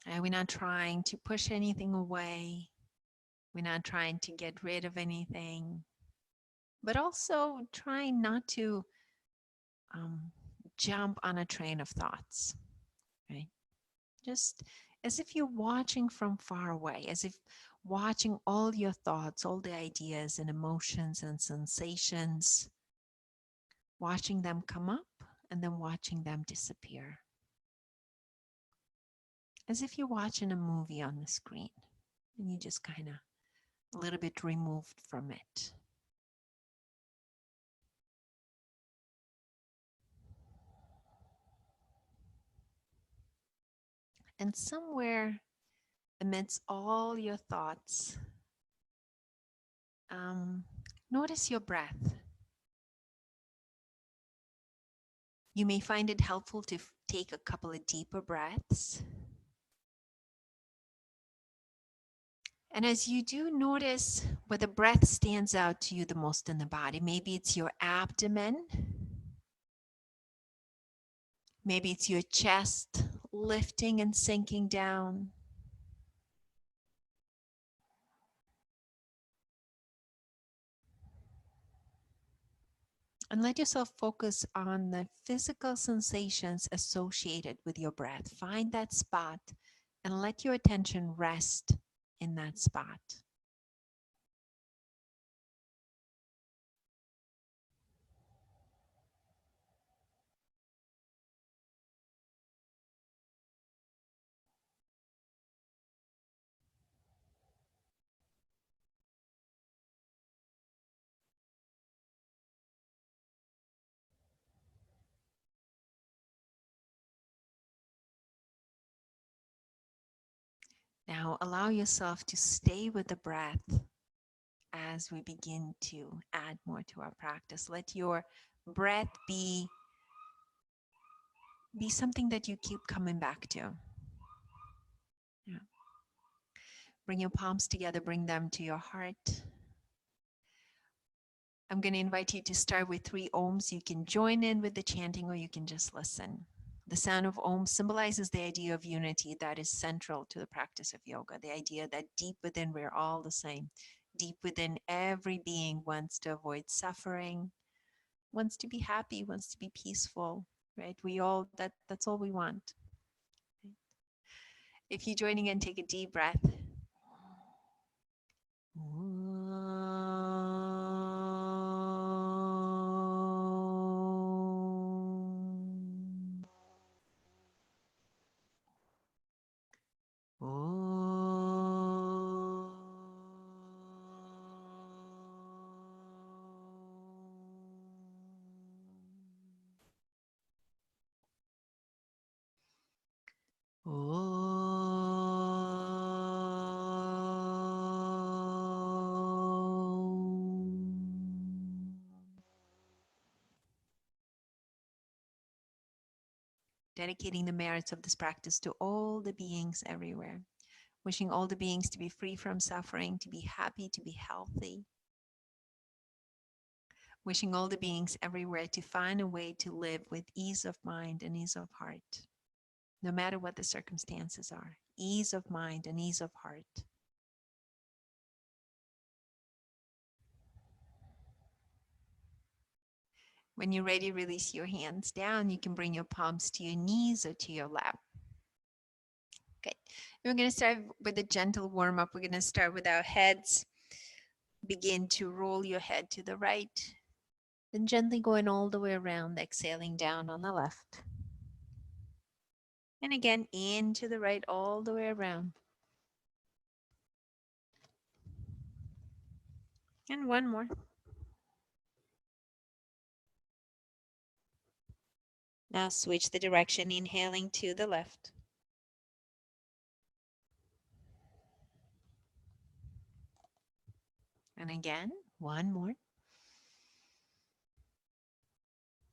And we're not trying to push anything away. We're not trying to get rid of anything, but also trying not to um, jump on a train of thoughts, right? Just as if you're watching from far away, as if watching all your thoughts, all the ideas and emotions and sensations, watching them come up and then watching them disappear. As if you're watching a movie on the screen and you just kind of a little bit removed from it. And somewhere amidst all your thoughts, um, notice your breath. You may find it helpful to take a couple of deeper breaths. And as you do, notice where the breath stands out to you the most in the body. Maybe it's your abdomen. Maybe it's your chest lifting and sinking down. And let yourself focus on the physical sensations associated with your breath. Find that spot and let your attention rest in that spot. Now allow yourself to stay with the breath as we begin to add more to our practice. Let your breath be something that you keep coming back to. Yeah. Bring your palms together, bring them to your heart. I'm going to invite you to start with 3 ohms. You can join in with the chanting or you can just listen. The sound of Om symbolizes the idea of unity that is central to the practice of yoga, the idea that deep within we're all the same. Deep within every being wants to avoid suffering, wants to be happy, wants to be peaceful, right? We all, that's all we want. If you're joining in, take a deep breath. Dedicating the merits of this practice to all the beings everywhere. Wishing all the beings to be free from suffering, to be happy, to be healthy. Wishing all the beings everywhere to find a way to live with ease of mind and ease of heart, no matter what the circumstances are. Ease of mind and ease of heart. When you're ready, release your hands down. You can bring your palms to your knees or to your lap. Okay, we're going to start with a gentle warm up. We're going to start with our heads. Begin to roll your head to the right, then gently going all the way around, exhaling down on the left. And again, into the right, all the way around. And one more. Now switch the direction, inhaling to the left. And again, one more.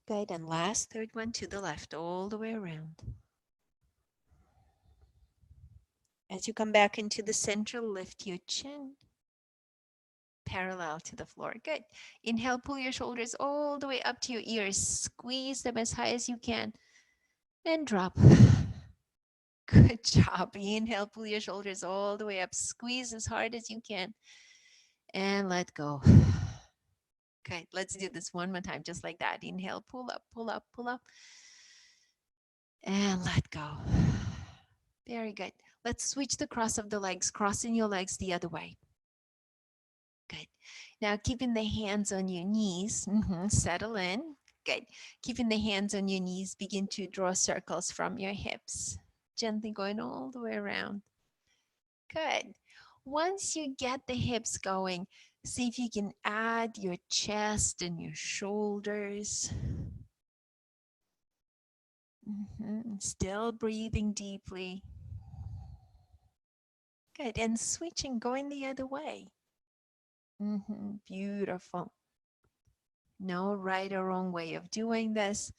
Good, and last, third one to the left, all the way around. As you come back into the center, lift your chin parallel to the floor. Good. Inhale, pull your shoulders all the way up to your ears. Squeeze them as high as you can. And drop. Good job. Inhale, pull your shoulders all the way up. Squeeze as hard as you can and let go. Okay, let's do this one more time, just like that. Inhale, pull up, pull up, pull up, and let go. Very good. Let's switch the cross of the legs, crossing your legs the other way. Good. Now, keeping the hands on your knees, settle in. Good. Keeping the hands on your knees, begin to draw circles from your hips, gently going all the way around. Good. Once you get the hips going, see if you can add your chest and your shoulders. Still breathing deeply. Good. And switching, going the other way. Beautiful. No right or wrong way of doing this.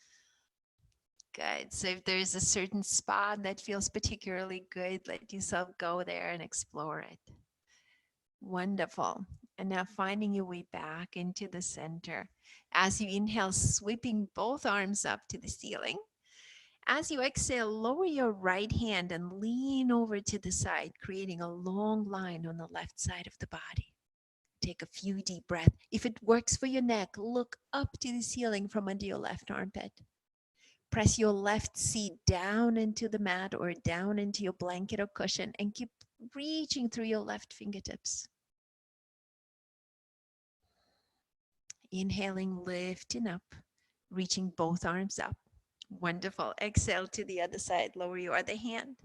Good. So if there's a certain spot that feels particularly good, let yourself go there and explore it. Wonderful. And now finding your way back into the center. As you inhale, sweeping both arms up to the ceiling. As you exhale, lower your right hand and lean over to the side, creating a long line on the left side of the body. Take a few deep breaths. If it works for your neck, look up to the ceiling from under your left armpit. Press your left seat down into the mat or down into your blanket or cushion and keep reaching through your left fingertips. Inhaling, lifting up, reaching both arms up. Wonderful. Exhale to the other side. Lower your other hand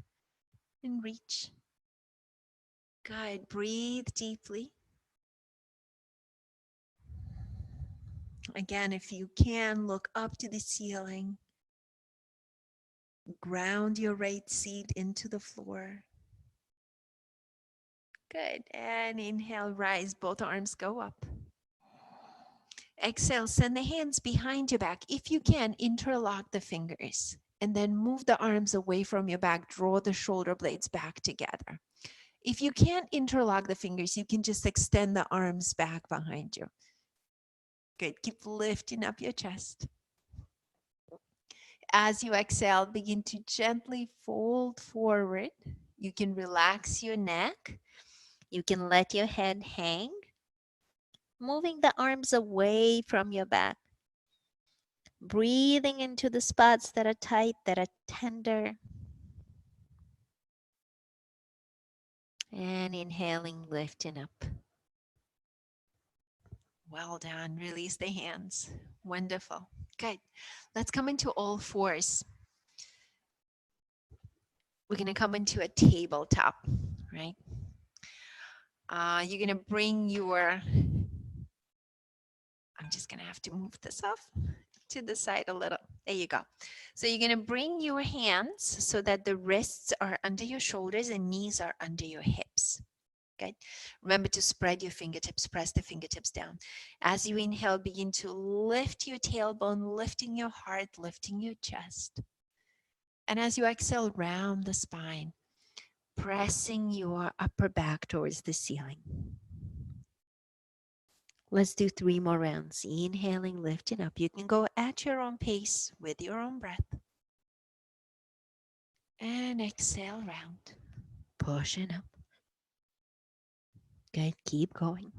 and reach. Good. Breathe deeply. Again, if you can, look up to the ceiling. Ground your right seat into the floor. Good. And inhale, rise. Both arms go up. Exhale, send the hands behind your back. If you can, interlock the fingers. And then move the arms away from your back. Draw the shoulder blades back together. If you can't interlock the fingers, you can just extend the arms back behind you. Good. Keep lifting up your chest. As you exhale, begin to gently fold forward. You can relax your neck. You can let your head hang, moving the arms away from your back. Breathing into the spots that are tight, that are tender. And inhaling, lifting up. Well done. Release the hands. Wonderful. Good. Let's come into all fours. We're going to come into a tabletop, right? You're going to bring your, I'm just going to have to move this off to the side a little. There you go. So you're going to bring your hands so that the wrists are under your shoulders and knees are under your hips. Good. Remember to spread your fingertips, press the fingertips down. As you inhale, begin to lift your tailbone, lifting your heart, lifting your chest. And as you exhale, round the spine, pressing your upper back towards the ceiling. Let's do 3 more rounds. Inhaling, lifting up. You can go at your own pace with your own breath. And exhale, round. Pushing up. Good. Keep going.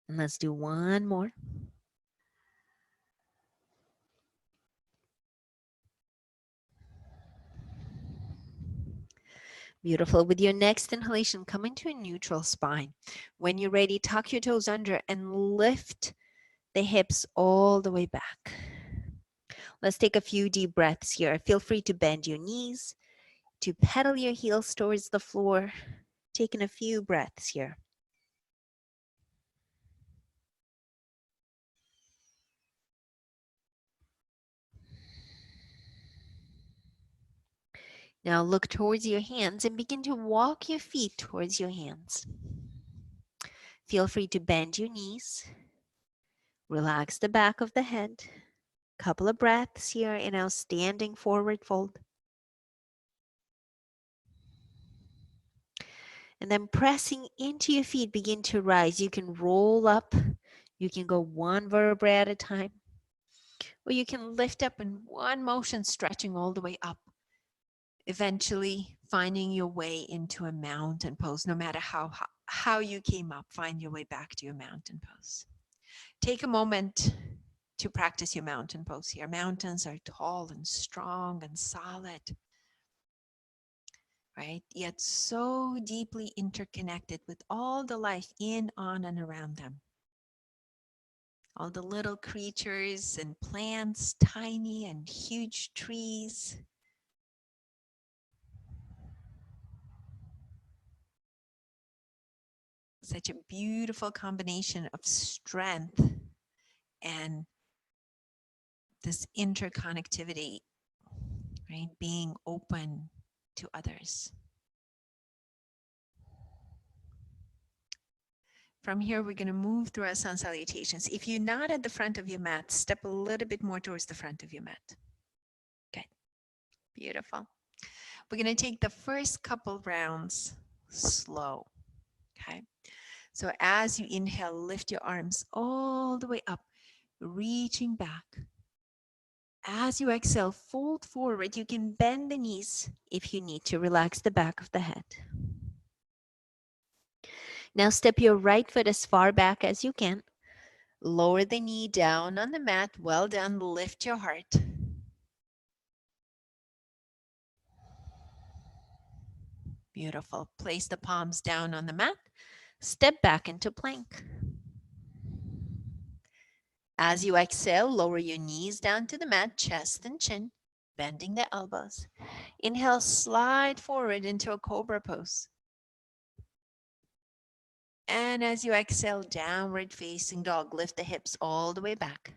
And let's do 1 more. Beautiful. With your next inhalation, come into a neutral spine. When you're ready, tuck your toes under and lift the hips all the way back. Let's take a few deep breaths here. Feel free to bend your knees, to pedal your heels towards the floor. Taking a few breaths here. Now look towards your hands and begin to walk your feet towards your hands. Feel free to bend your knees. Relax the back of the head. Couple of breaths here in our standing forward fold. And then pressing into your feet, begin to rise. You can roll up You can go one vertebrae at a time, or you can lift up in one motion, stretching all the way up, eventually finding your way into a mountain pose. No matter how you came up, find your way back to your mountain pose. Take a moment to practice your mountain pose here. Mountains are tall and strong and solid, right? Yet so deeply interconnected with all the life in, on, and around them. All the little creatures and plants, tiny and huge trees. Such a beautiful combination of strength and this interconnectivity, right? Being open to others. From here, we're going to move through our sun salutations. If you're not at the front of your mat, step a little bit more towards the front of your mat. Okay, beautiful. We're going to take the first couple rounds slow, okay? So as you inhale, lift your arms all the way up, reaching back. As you exhale, fold forward. You can bend the knees if you need to. Relax the back of the head. Now step your right foot as far back as you can. Lower the knee down on the mat. Well done. Lift your heart. Beautiful. Place the palms down on the mat. Step back into plank. As you exhale, lower your knees down to the mat, chest and chin, bending the elbows. Inhale, slide forward into a Cobra Pose. And as you exhale, downward facing dog, lift the hips all the way back.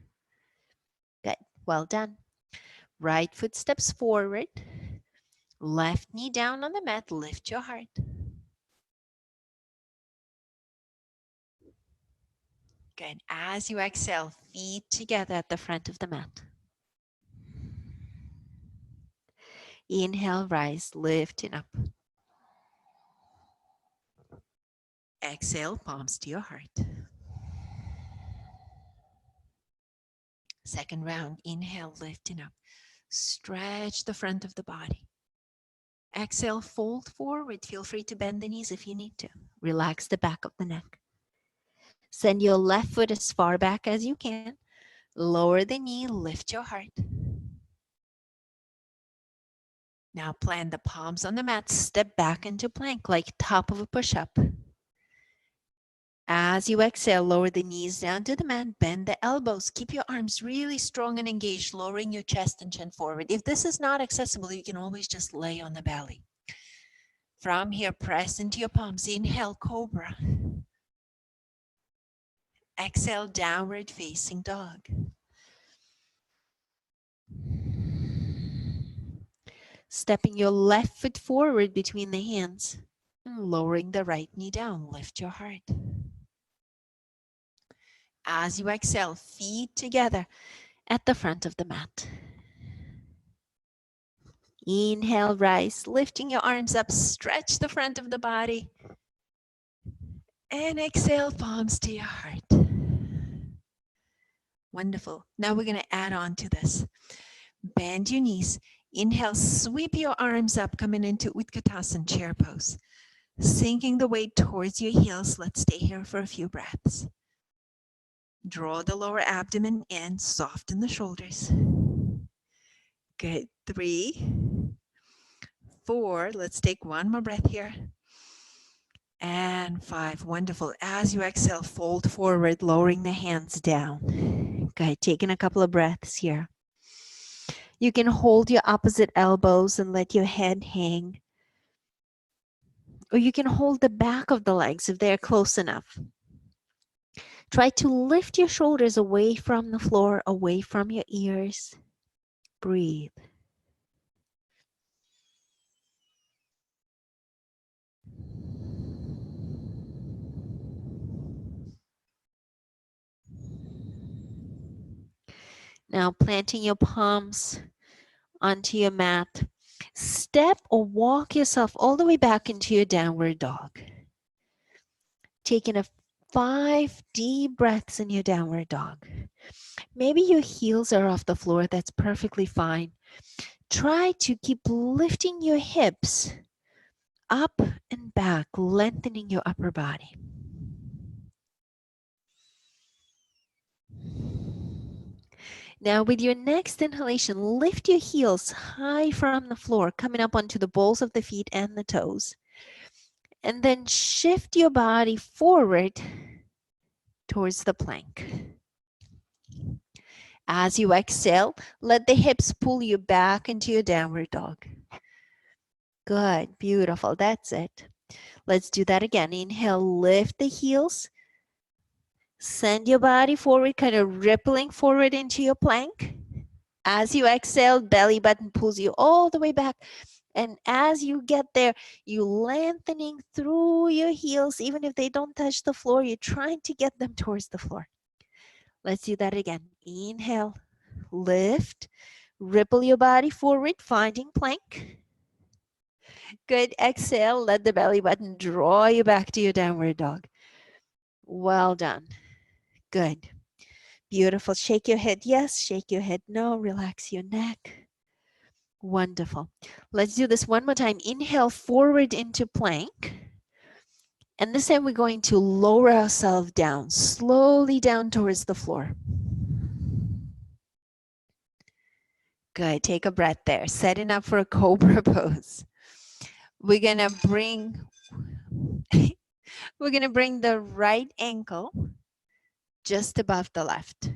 Good, well done. Right foot steps forward. Left knee down on the mat, lift your heart. Good, as you exhale, feet together at the front of the mat. Inhale, rise, lifting up. Exhale, palms to your heart. Second round, inhale, lifting up. Stretch the front of the body. Exhale, fold forward. Feel free to bend the knees if you need to. Relax the back of the neck. Send your left foot as far back as you can. Lower the knee, lift your heart. Now plant the palms on the mat. Step back into plank like top of a push-up. As you exhale, lower the knees down to the mat, bend the elbows. Keep your arms really strong and engaged, lowering your chest and chin forward. If this is not accessible, you can always just lay on the belly. From here, press into your palms. Inhale, Cobra. Exhale, downward facing dog. Stepping your left foot forward between the hands and lowering the right knee down. Lift your heart. As you exhale, feet together at the front of the mat. Inhale, rise, lifting your arms up, stretch the front of the body. And exhale, palms to your heart. Wonderful. Now we're going to add on to this. Bend your knees. Inhale, sweep your arms up, coming into Utkatasana, chair pose. Sinking the weight towards your heels. Let's stay here for a few breaths. Draw the lower abdomen in, soften the shoulders. Good. 3, 4. Let's take one more breath here. And 5. Wonderful. As you exhale, fold forward, lowering the hands down. Good. Taking a couple of breaths here. You can hold your opposite elbows and let your head hang. Or you can hold the back of the legs if they're close enough. Try to lift your shoulders away from the floor, away from your ears. Breathe. Now planting your palms onto your mat. Step or walk yourself all the way back into your downward dog. Taking a 5 deep breaths in your downward dog. Maybe your heels are off the floor. That's perfectly fine. Try to keep lifting your hips up and back, lengthening your upper body. Now, with your next inhalation, lift your heels high from the floor, coming up onto the balls of the feet and the toes. And then shift your body forward towards the plank. As you exhale, let the hips pull you back into your downward dog. Good, beautiful, that's it. Let's do that again. Inhale, lift the heels. Send your body forward, kind of rippling forward into your plank. As you exhale, belly button pulls you all the way back. And as you get there, you lengthening through your heels. Even if they don't touch the floor, you're trying to get them towards the floor. Let's do that again. Inhale, lift, ripple your body forward, finding plank. Good. Exhale, let the belly button draw you back to your downward dog. Well done. Good. Beautiful. Shake your head yes, shake your head no, relax your neck. Wonderful. Let's do this one more time. Inhale forward into plank. And this time we're going to lower ourselves down, slowly down towards the floor. Good. Take a breath there. Setting up for a Cobra Pose. We're going to bring the right ankle just above the left.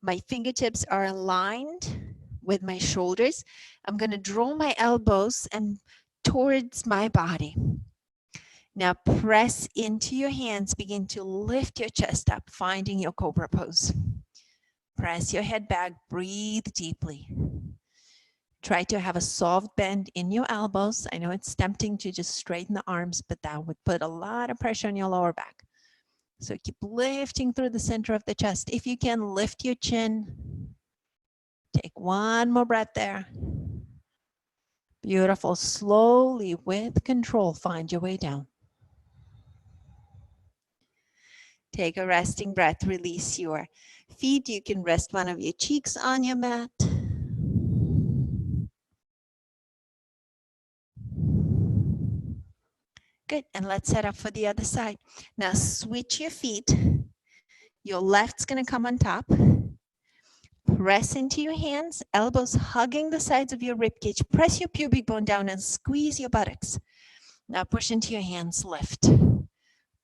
My fingertips are aligned with my shoulders. I'm going to draw my elbows and towards my body. Now press into your hands, begin to lift your chest up, finding your Cobra Pose. Press your head back, breathe deeply. Try to have a soft bend in your elbows. I know it's tempting to just straighten the arms, but that would put a lot of pressure on your lower back. So keep lifting through the center of the chest. If you can, lift your chin. Take one more breath there. Beautiful. Slowly, with control, find your way down. Take a resting breath. Release your feet. You can rest one of your cheeks on your mat. Good. And let's set up for the other side. Now switch your feet. Your left's going to come on top. Press into your hands, elbows hugging the sides of your rib cage. Press your pubic bone down and squeeze your buttocks. Now push into your hands, lift.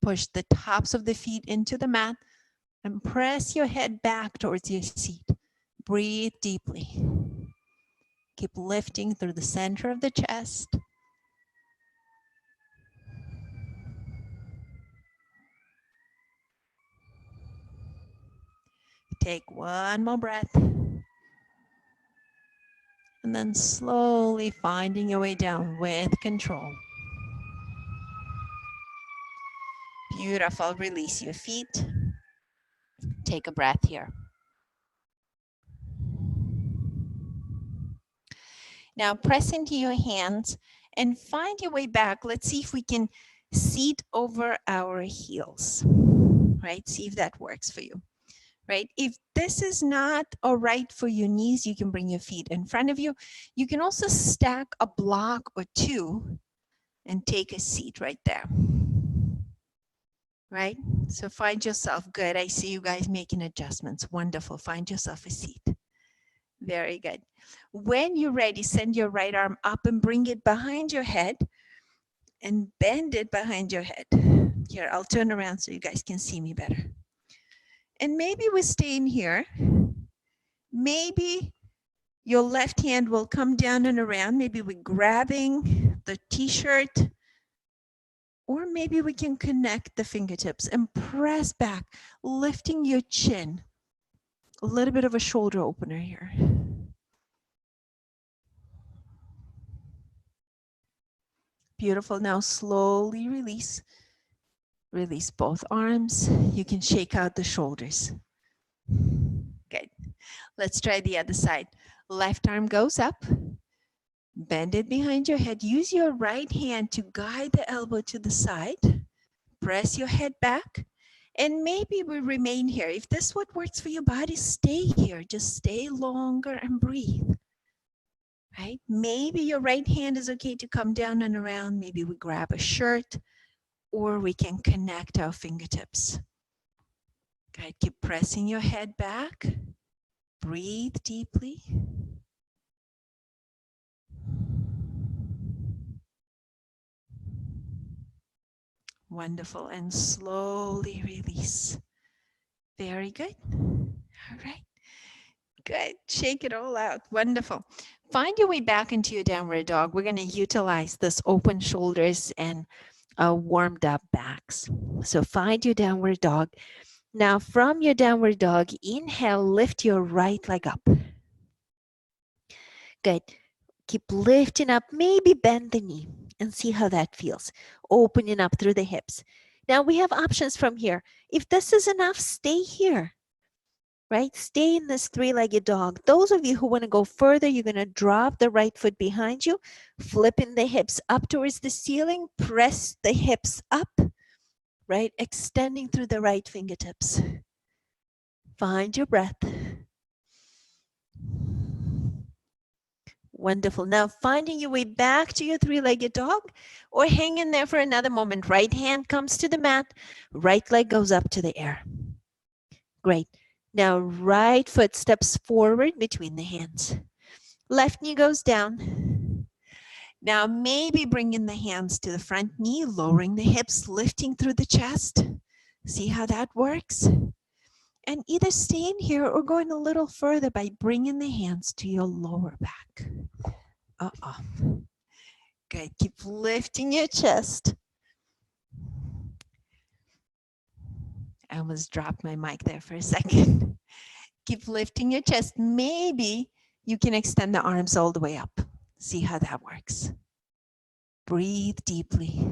Push the tops of the feet into the mat and press your head back towards your seat. Breathe deeply. Keep lifting through the center of the chest. Take one more breath. And then slowly finding your way down with control. Beautiful. Release your feet. Take a breath here. Now press into your hands and find your way back. Let's see if we can seat over our heels, right? See if that works for you, right? If this is not all right for your knees, you can bring your feet in front of you. You can also stack a block or two and take a seat right there, right? So find yourself. Good. I see you guys making adjustments. Wonderful. Find yourself a seat. Very good. When you're ready, send your right arm up and bring it behind your head and bend it behind your head. Here, I'll turn around so you guys can see me better. And maybe we're staying here. Maybe your left hand will come down and around. Maybe we're grabbing the t-shirt, or maybe we can connect the fingertips and press back, lifting your chin. A little bit of a shoulder opener here. Beautiful. Now slowly release. Release both arms. You can shake out the shoulders. Good. Let's try the other side. Left arm goes up. Bend it behind your head. Use your right hand to guide the elbow to the side. Press your head back And maybe we remain here. If this is what works for your body, stay here. Just stay longer and breathe. Right? Maybe your right hand is okay to come down and around. Maybe we grab a shirt, or we can connect our fingertips. Okay, keep pressing your head back. Breathe deeply. Wonderful. And slowly release. Very good. All right. Good. Shake it all out. Wonderful. Find your way back into your downward dog. We're going to utilize this open shoulders and warmed up backs. So find your downward dog. Now from your downward dog, inhale, lift your right leg up. Good. Keep lifting up, maybe bend the knee and see how that feels. Opening up through the hips. Now we have options from here. If this is enough, stay here. Right? Stay in this three-legged dog. Those of you who want to go further, you're going to drop the right foot behind you, flipping the hips up towards the ceiling, press the hips up, right? Extending through the right fingertips. Find your breath. Wonderful. Now finding your way back to your three-legged dog, or hang in there for another moment. Right hand comes to the mat, right leg goes up to the air. Great. Now right foot steps forward between the hands. Left knee goes down. Now maybe bringing the hands to the front knee, lowering the hips, lifting through the chest. See how that works? And either stay in here or going a little further by bringing the hands to your lower back. Good. Keep lifting your chest. I almost dropped my mic there for a second. Keep lifting your chest. Maybe you can extend the arms all the way up. See how that works. Breathe deeply.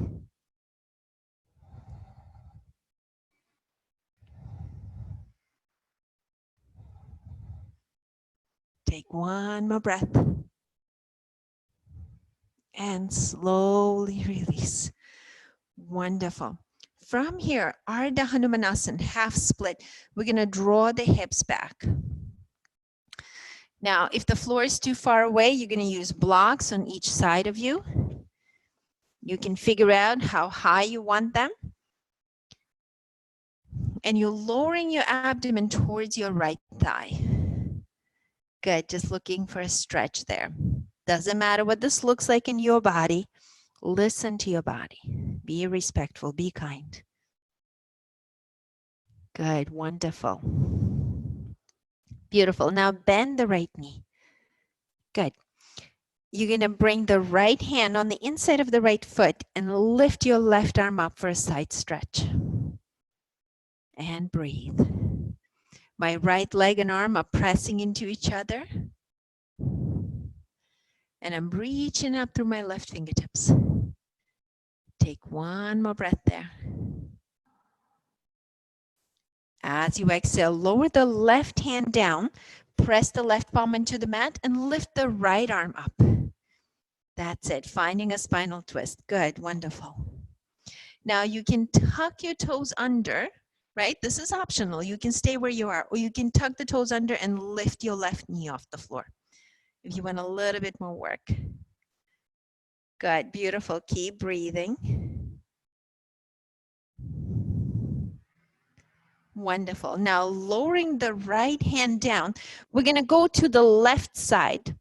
Take one more breath. And slowly release. Wonderful. From here, Ardha Hanumanasan, half split. We're going to draw the hips back. Now, if the floor is too far away, you're going to use blocks on each side of you. You can figure out how high you want them. And you're lowering your abdomen towards your right thigh. Good, just looking for a stretch there. Doesn't matter what this looks like in your body. Listen to your body. Be respectful, be kind. Good, wonderful. Beautiful. Now bend the right knee. Good. You're going to bring the right hand on the inside of the right foot and lift your left arm up for a side stretch. And breathe. My right leg and arm are pressing into each other. And I'm reaching up through my left fingertips. Take one more breath there. As you exhale, lower the left hand down, press the left palm into the mat and lift the right arm up. That's it, finding a spinal twist. Good, wonderful. Now you can tuck your toes under, right? This is optional. You can stay where you are, or you can tuck the toes under and lift your left knee off the floor if you want a little bit more work. Good, beautiful. Keep breathing. Wonderful. Now lowering the right hand down, we're going to go to the left side.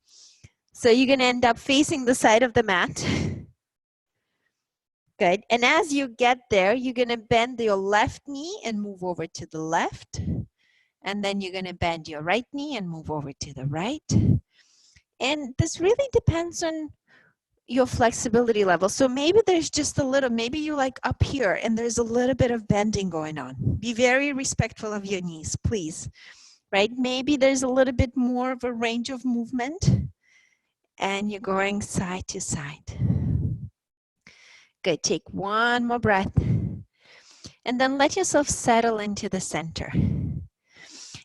So you're going to end up facing the side of the mat. Good. And as you get there, you're going to bend your left knee and move over to the left. And then you're going to bend your right knee and move over to the right. And this really depends on your flexibility level. So maybe there's just a little, maybe you like up here and there's a little bit of bending going on. Be very respectful of your knees, please. Right? Maybe there's a little bit more of a range of movement and you're going side to side. Good. Take one more breath and then let yourself settle into the center.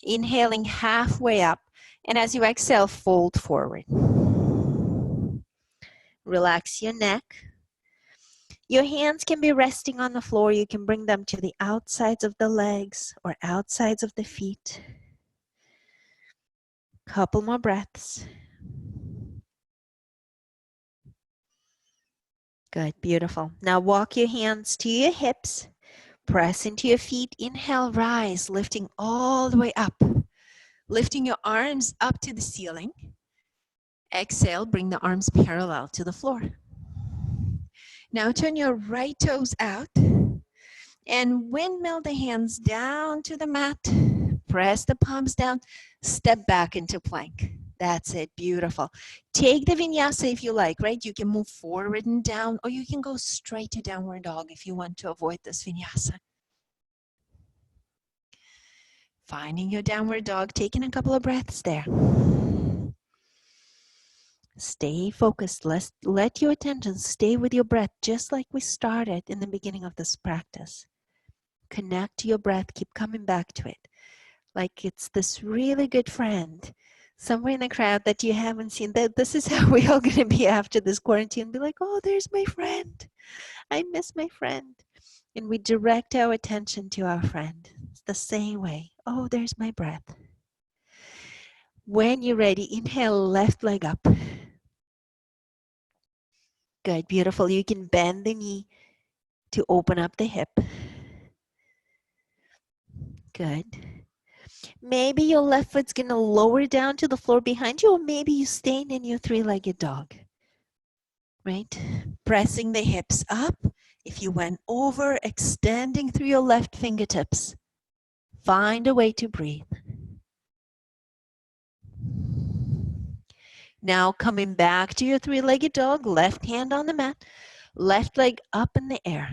Inhaling halfway up, and as you exhale, fold forward. Relax your neck. Your hands can be resting on the floor. You can bring them to the outsides of the legs or outsides of the feet. Couple more breaths. Good, beautiful. Now walk your hands to your hips. Press into your feet. Inhale, rise, lifting all the way up. Lifting your arms up to the ceiling. Exhale, bring the arms parallel to the floor. Now turn your right toes out and windmill the hands down to the mat. Press the palms down, step back into plank. That's it, beautiful. Take the vinyasa if you like, right? You can move forward and down, or you can go straight to downward dog if you want to avoid this vinyasa. Finding your downward dog, taking a couple of breaths there. Stay focused. Let your attention stay with your breath, just like we started in the beginning of this practice. Connect to your breath. Keep coming back to it. Like it's this really good friend somewhere in the crowd that you haven't seen. That this is how we're all going to be after this quarantine. Be like, oh, there's my friend. I miss my friend. And we direct our attention to our friend. It's the same way. Oh, there's my breath. When you're ready, inhale, left leg up. Good, beautiful. You can bend the knee to open up the hip. Good. Maybe your left foot's gonna lower down to the floor behind you, or maybe you're staying in your three-legged dog, right? Pressing the hips up. If you went over, extending through your left fingertips. Find a way to breathe. Now coming back to your three-legged dog, left hand on the mat, left leg up in the air.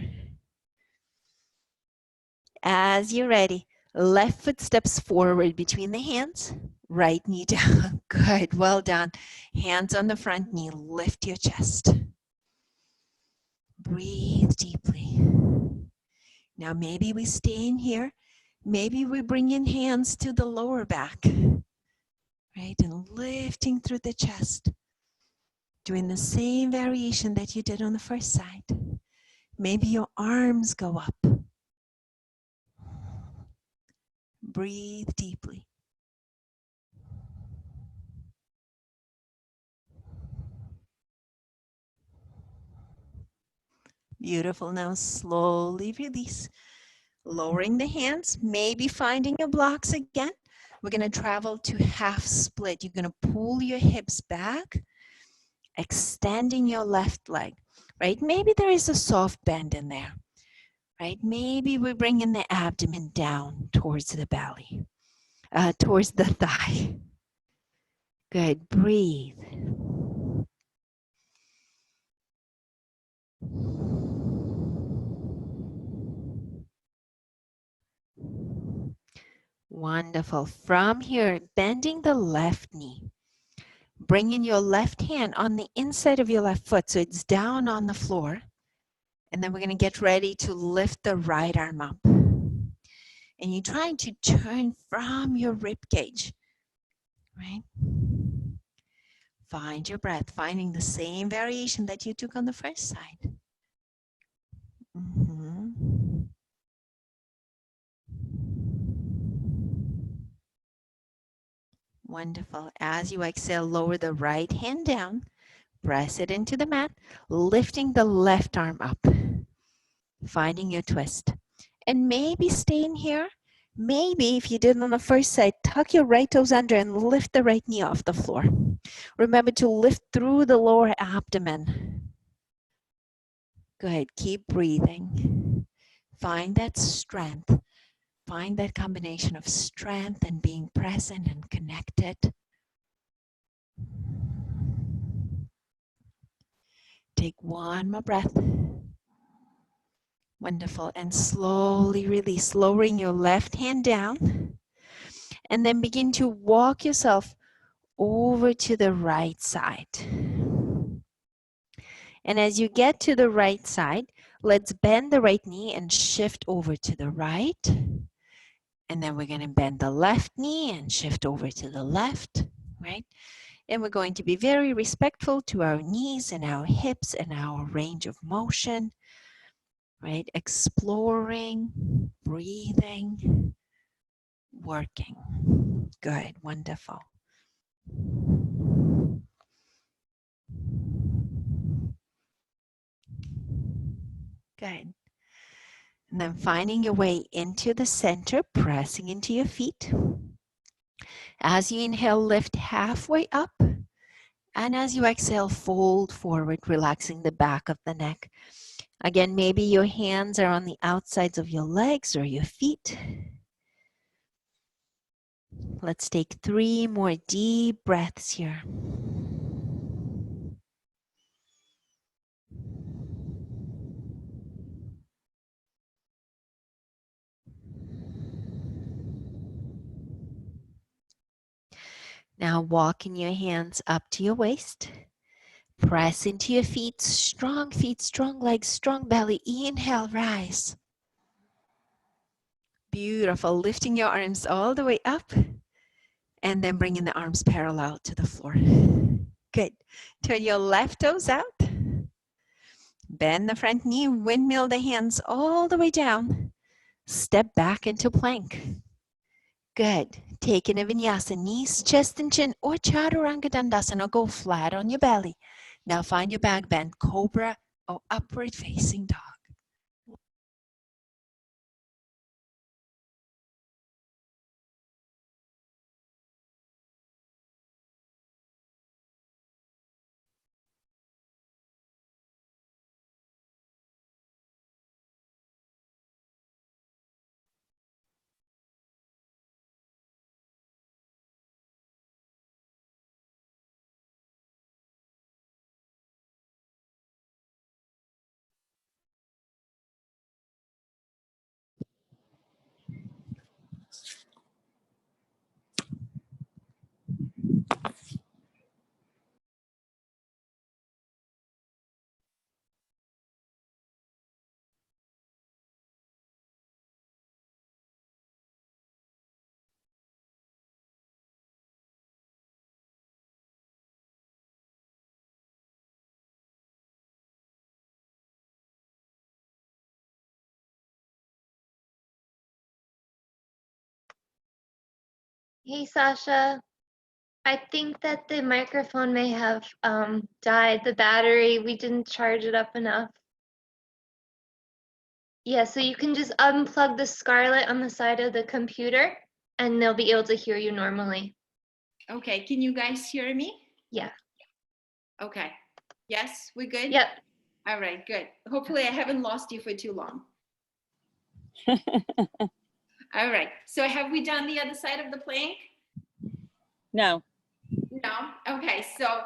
As you're ready, left foot steps forward between the hands, right knee down. Good, well done. Hands on the front knee, lift your chest. Breathe deeply. Now maybe we stay in here. Maybe we bring in hands to the lower back, right? And lifting through the chest. Doing the same variation that you did on the first side. Maybe your arms go up. Breathe deeply. Beautiful. Now slowly release. Lowering the hands, maybe finding your blocks again. We're going to travel to half split. You're going to pull your hips back, extending your left leg, right? Maybe there is a soft bend in there, right? Maybe we're bringing the abdomen down towards the belly, towards the thigh. Good. Breathe. Wonderful. From here, bending the left knee. Bringing your left hand on the inside of your left foot so it's down on the floor. And then we're going to get ready to lift the right arm up. And you're trying to turn from your rib cage, right? Find your breath, finding the same variation that you took on the first side. Wonderful. As you exhale, lower the right hand down, press it into the mat, lifting the left arm up, finding your twist. And maybe staying here. Maybe if you did on the first side, tuck your right toes under and lift the right knee off the floor. Remember to lift through the lower abdomen. Good. Keep breathing. Find that strength. Find that combination of strength and being present and connected. Take one more breath. Wonderful. And slowly release, lowering your left hand down. And then begin to walk yourself over to the right side. And as you get to the right side, let's bend the right knee and shift over to the right. And then we're going to bend the left knee and shift over to the left, right? And we're going to be very respectful to our knees and our hips and our range of motion. right? Exploring, breathing, working. Good, wonderful. Good. And then finding your way into the center, pressing into your feet. As you inhale, lift halfway up. And as you exhale, fold forward, relaxing the back of the neck. Again, maybe your hands are on the outsides of your legs or your feet. Let's take 3 more deep breaths here. Now walking your hands up to your waist. Press into your feet, strong legs, strong belly. Inhale, rise. Beautiful. Lifting your arms all the way up and then bringing the arms parallel to the floor. Good. Turn your left toes out. Bend the front knee, windmill the hands all the way down. Step back into plank. Good. Taking a vinyasa, knees, chest and chin, or chaturanga dandasana, go flat on your belly. Now find your back bend, cobra or upward facing dog. Hey, Sasha. I think that the microphone may have died, the battery. We didn't charge it up enough. Yeah, so you can just unplug the Scarlett on the side of the computer and they'll be able to hear you normally. Okay, can you guys hear me? Yeah. Okay. Yes, we good? Yep. All right, good. Hopefully I haven't lost you for too long. All right, so have we done the other side of the plank? No. No? Okay, so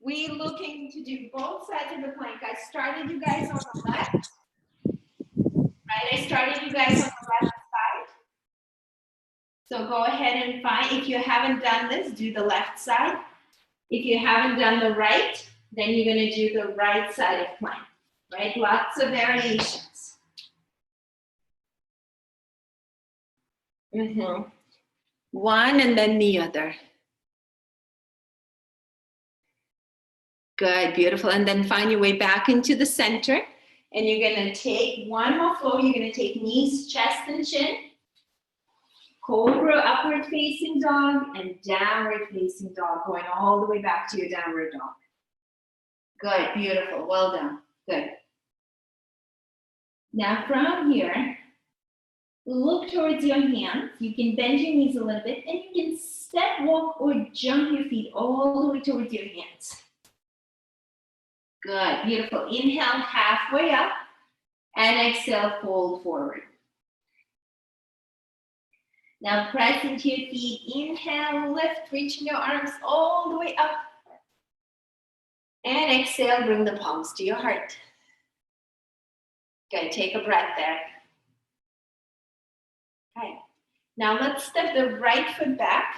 we looking to do both sides of the plank. I started you guys on the left, right? I started you guys on the left side. So go ahead and find, if you haven't done this, do the left side. If you haven't done the right, then you're gonna do the right side of plank, right? Lots of variations. One and then the other. Good, beautiful. And then find your way back into the center. And you're gonna take one more flow. You're gonna take knees, chest, and chin. Cobra, upward facing dog, and downward facing dog, going all the way back to your downward dog. Good, beautiful, well done, good. Now from here, look towards your hands. You can bend your knees a little bit, and you can step, walk, or jump your feet all the way towards your hands. Good, beautiful. Inhale halfway up, and exhale, fold forward. Now press into your feet. Inhale, lift, reaching your arms all the way up. And exhale, bring the palms to your heart. Good, take a breath there. Okay, now let's step the right foot back.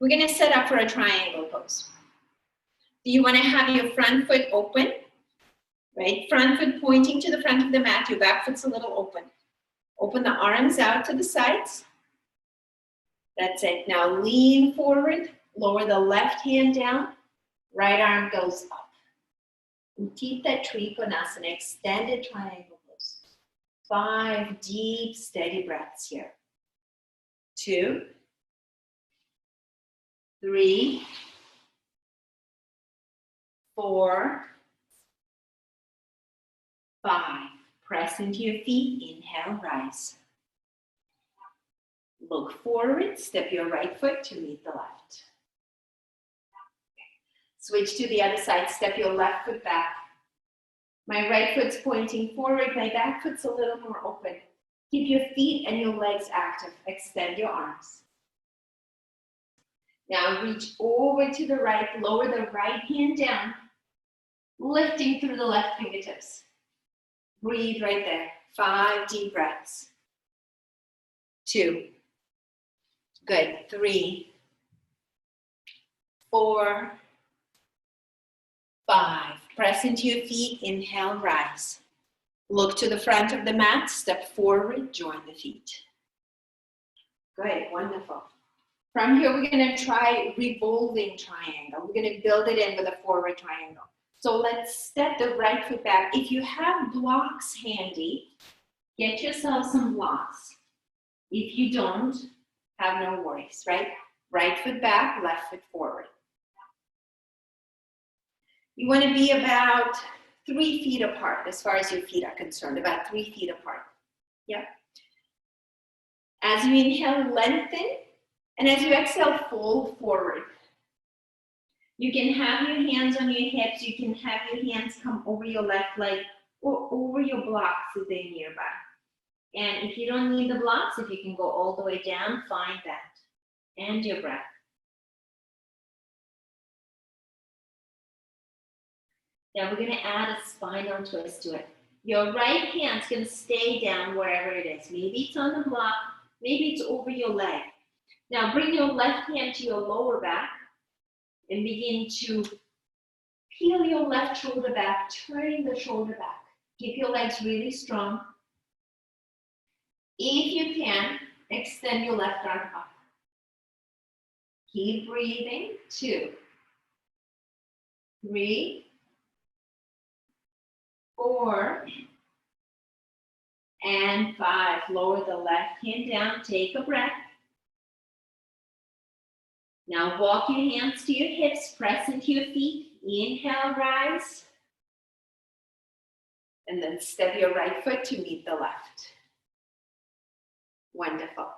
We're gonna set up for a triangle pose. You wanna have your front foot open, right? Front foot pointing to the front of the mat, your back foot's a little open. Open the arms out to the sides. That's it. Now lean forward, lower the left hand down, right arm goes up. Untitled Chapter, extended triangle pose. 5 deep, steady breaths here. 2, 3, 4, 5. Press into your feet. Inhale, rise. Look forward. Step your right foot to meet the left. Switch to the other side. Step your left foot back. My right foot's pointing forward. My back foot's a little more open. Keep your feet and your legs active. Extend your arms. Now reach over to the right. Lower the right hand down. Lifting through the left fingertips. Breathe right there. 5 deep breaths. 2. Good. 3, 4, 5. Press into your feet. Inhale, rise. Look to the front of the mat. Step forward. Join the feet. Good. Wonderful. From here, we're going to try revolving triangle. We're going to build it in with a forward triangle. So let's step the right foot back. If you have blocks handy, get yourself some blocks. If you don't, have no worries, right? Right foot back, left foot forward. You want to be about 3 feet apart as far as your feet are concerned, about 3 feet apart. Yeah. As you inhale, lengthen, and as you exhale, fold forward. You can have your hands on your hips. You can have your hands come over your left leg or over your blocks if they're nearby. And if you don't need the blocks, if you can go all the way down, find that. And your breath. Now we're going to add a spinal twist to it. Your right hand's going to stay down wherever it is. Maybe it's on the block, maybe it's over your leg. Now bring your left hand to your lower back and begin to peel your left shoulder back, turning the shoulder back. Keep your legs really strong. If you can, extend your left arm up. Keep breathing. 2, 3, 4, and 5. Lower the left hand down. Take a breath. Now walk your hands to your hips. Press into your feet. Inhale, rise. And then step your right foot to meet the left. Wonderful.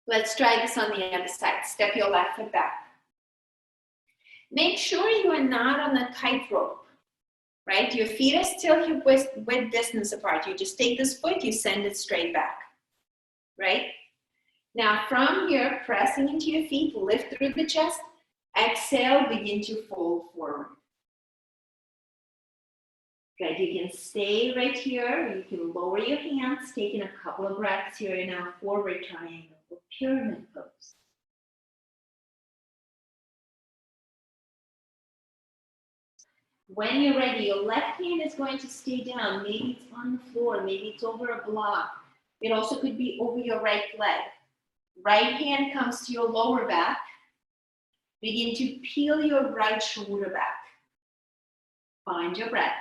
Let's try this on the other side. Step your left foot back. Make sure you are not on a tightrope, right? Your feet are still hip width distance apart. You just take this foot, you send it straight back, right? Now from here, pressing into your feet, lift through the chest. Exhale, begin to fold forward. Good, you can stay right here, or you can lower your hands, taking a couple of breaths here in our forward triangle or pyramid pose. When you're ready, your left hand is going to stay down. Maybe it's on the floor, maybe it's over a block. It also could be over your right leg. Right hand comes to your lower back. Begin to peel your right shoulder back. Find your breath.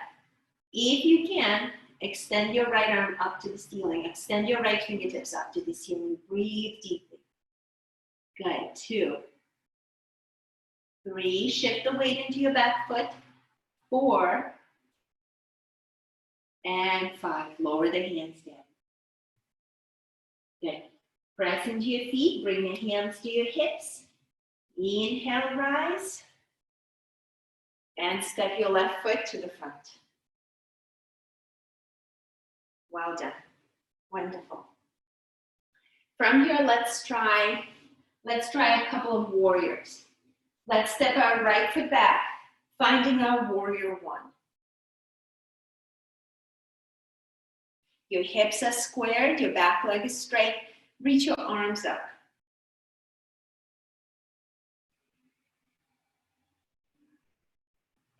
If you can, extend your right arm up to the ceiling. Extend your right fingertips up to the ceiling. Breathe deeply. Good. 2, 3. Shift the weight into your back foot. 4, and 5. Lower the hands down. Good. Press into your feet. Bring your hands to your hips. Inhale, rise. And step your left foot to the front. Well done. Wonderful. From here, let's try a couple of warriors. Let's step our right foot back, finding our warrior 1. Your hips are squared, your back leg is straight. Reach your arms up.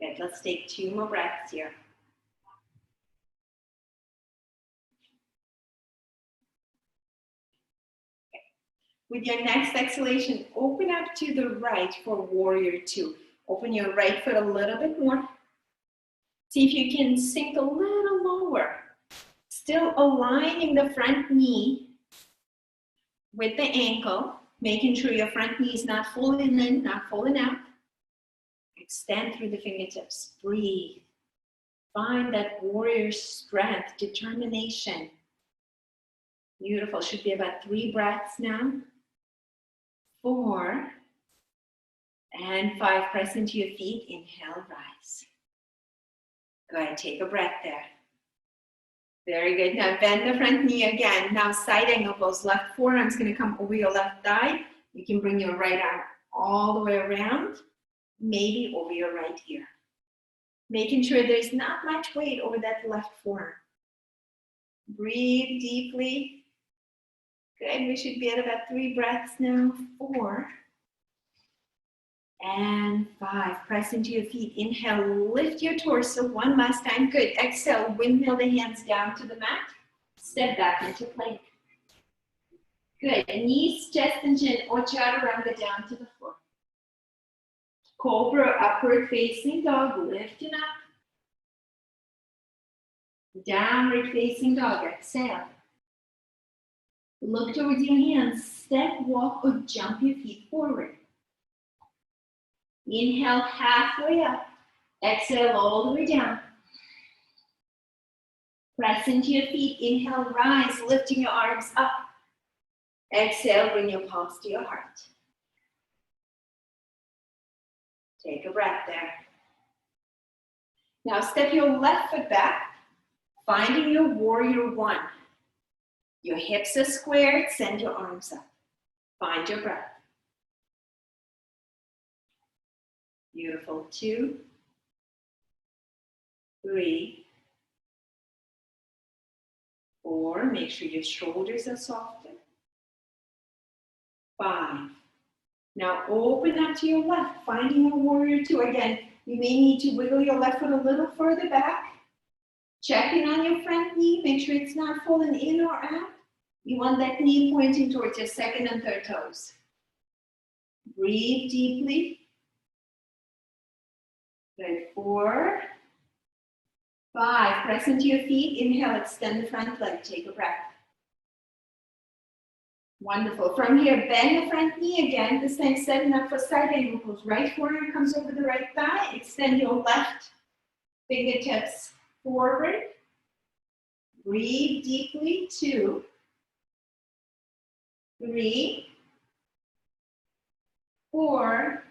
Good, let's take 2 more breaths here. With your next exhalation, open up to the right for warrior 2. Open your right foot a little bit more. See if you can sink a little lower. Still aligning the front knee with the ankle, making sure your front knee is not falling in, not falling out. Extend through the fingertips. Breathe. Find that warrior strength, determination. Beautiful. Should be about 3 breaths now. 4 and 5. Press into your feet. Inhale, rise. Good. Take a breath there. Very good. Now bend the front knee again. Now side angle pose. Left forearm's going to come over your left thigh. You can bring your right arm all the way around, maybe over your right ear. Making sure there's not much weight over that left forearm. Breathe deeply. Good. We should be at about 3 breaths now. 4 and 5. Press into your feet. Inhale, lift your torso one last time. Good. Exhale, windmill the hands down to the mat. Step back into plank. Good. Knees, chest, and chin, or chaturanga down to the floor. Cobra, upward facing dog, lifting up. Downward facing dog, exhale. Look towards your hands. Step, walk, or jump your feet forward. Inhale, halfway up. Exhale, all the way down. Press into your feet. Inhale, rise, lifting your arms up. Exhale, bring your palms to your heart. Take a breath there. Now step your left foot back, finding your warrior 1. Your hips are squared, send your arms up. Find your breath. Beautiful. 2, 3, 4. Make sure your shoulders are softer. 5. Now open up to your left, finding a warrior 2. Again, you may need to wiggle your left foot a little further back. Check in on your front knee. Make sure it's not falling in or out. You want that knee pointing towards your second and third toes. Breathe deeply. Good. 4, 5. Press into your feet. Inhale, extend the front leg. Take a breath. Wonderful. From here, bend the front knee again. This time setting up for side angle pose. Right forearm comes over the right thigh. Extend your left fingertips forward. Breathe deeply. 2, 3, 4,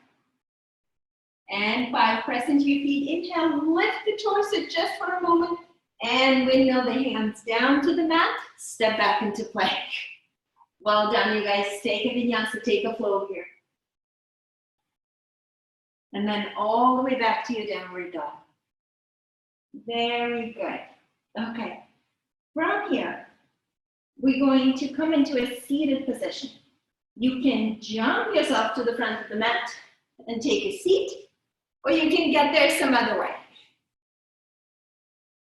and 5. Press into your feet. Inhale, lift the torso just for a moment. And windmill the hands down to the mat. Step back into plank. Well done, you guys. Take a vinyasa, take a flow here. And then all the way back to your downward dog. Very good. Okay. From here, we're going to come into a seated position. You can jump yourself to the front of the mat and take a seat, or you can get there some other way.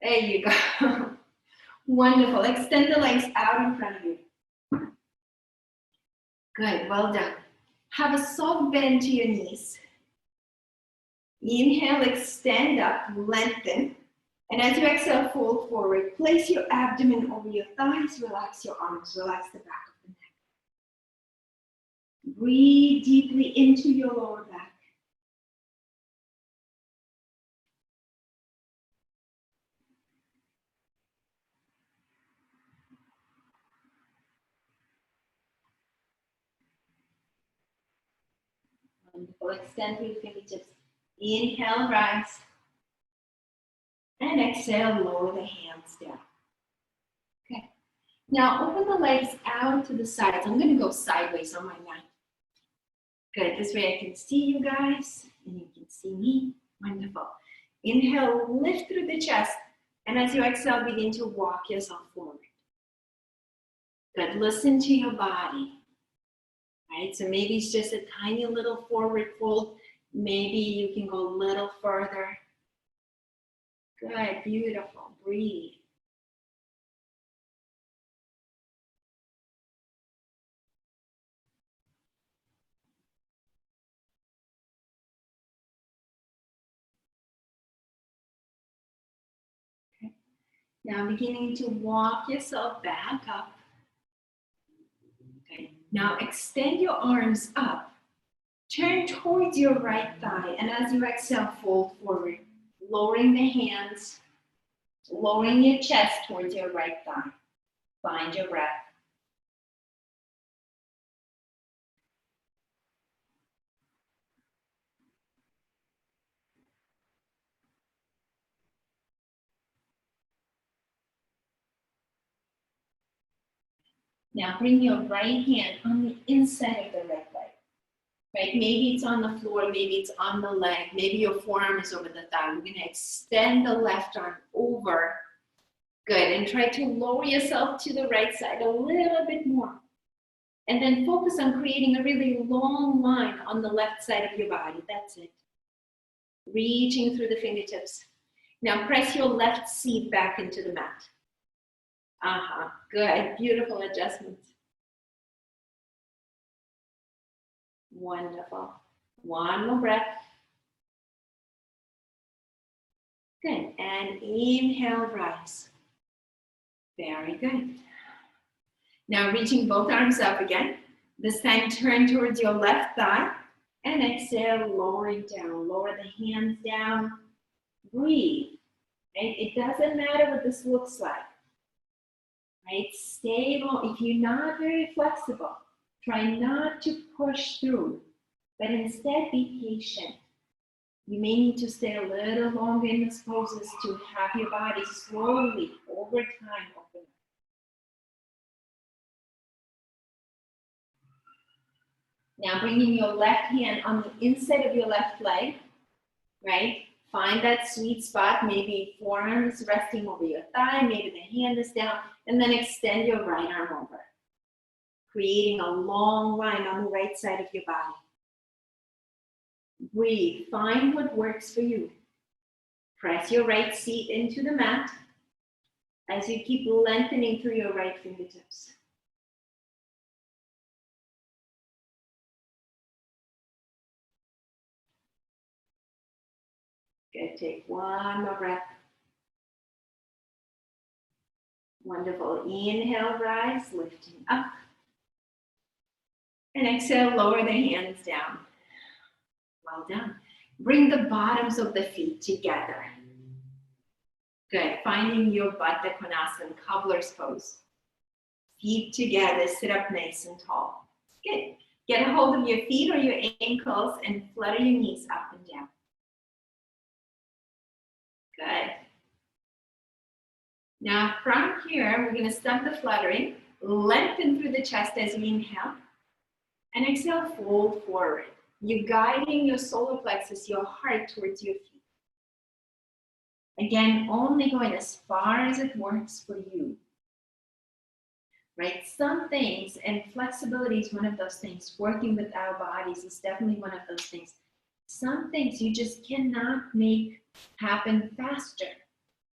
There you go. Wonderful. Extend the legs out in front of you. Good, well done. Have a soft bend to your knees. Inhale, extend up, lengthen. And as you exhale, fold forward. Place your abdomen over your thighs. Relax your arms. Relax the back of the neck. Breathe deeply into your lower back. Wonderful. Extend through the fingertips. Inhale, rise. And exhale, lower the hands down. Okay. Now open the legs out to the sides. I'm going to go sideways on my mat. Good. This way I can see you guys and you can see me. Wonderful. Inhale, lift through the chest. And as you exhale, begin to walk yourself forward. Good. Listen to your body. Right? So maybe it's just a tiny little forward fold. Maybe you can go a little further. Good, beautiful. Breathe. Now beginning to walk yourself back up. Okay. Now extend your arms up. Turn towards your right thigh, and as you exhale, fold forward, lowering the hands, lowering your chest towards your right thigh. Find your breath. Now bring your right hand on the inside of the right leg. Right? Maybe it's on the floor, maybe it's on the leg, maybe your forearm is over the thigh. We're going to extend the left arm over. Good. And try to lower yourself to the right side a little bit more. And then focus on creating a really long line on the left side of your body. That's it. Reaching through the fingertips. Now press your left seat back into the mat. Good. Beautiful adjustments. Wonderful. One more breath. Good. And inhale, rise. Very good. Now reaching both arms up again. This time turn towards your left thigh and exhale, lowering down. Lower the hands down. Breathe. Right? It doesn't matter what this looks like. Right? Stay long. If you're not very flexible, try not to push through, but instead be patient. You may need to stay a little longer in these poses to have your body slowly, over time, open up. Now bringing your left hand on the inside of your left leg, right? Find that sweet spot, maybe forearms resting over your thigh, maybe the hand is down, and then extend your right arm over, creating a long line on the right side of your body. Breathe, find what works for you. Press your right seat into the mat as you keep lengthening through your right fingertips. Good, take one more breath. Wonderful, inhale, rise, lifting up. And exhale, lower the hands down. Well done. Bring the bottoms of the feet together. Good, finding your Baddha Konasana, Cobblers Pose. Feet together, sit up nice and tall. Good. Get a hold of your feet or your ankles and flutter your knees up and down. Good. Now from here, we're going to stop the fluttering, lengthen through the chest as you inhale, and exhale, fold forward. You're guiding your solar plexus, your heart, towards your feet. Again, only going as far as it works for you. Right? Some things, and flexibility is one of those things. Working with our bodies is definitely one of those things. Some things you just cannot make happen faster.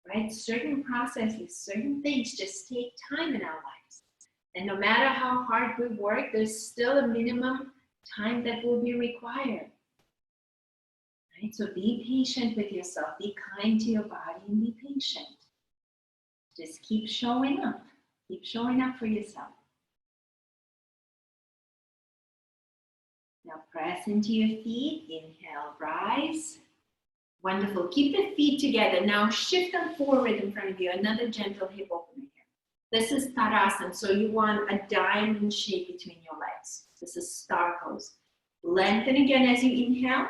Right? Certain processes, certain things just take time in our lives. And no matter how hard we work, there's still a minimum time that will be required. Right? So be patient with yourself. Be kind to your body and be patient. Just keep showing up. Keep showing up for yourself. Now press into your feet. Inhale, rise. Wonderful. Keep the feet together. Now shift them forward in front of you. Another gentle hip opener here. This is Tadasana. So you want a diamond shape between your legs. This is Star Pose. Lengthen again as you inhale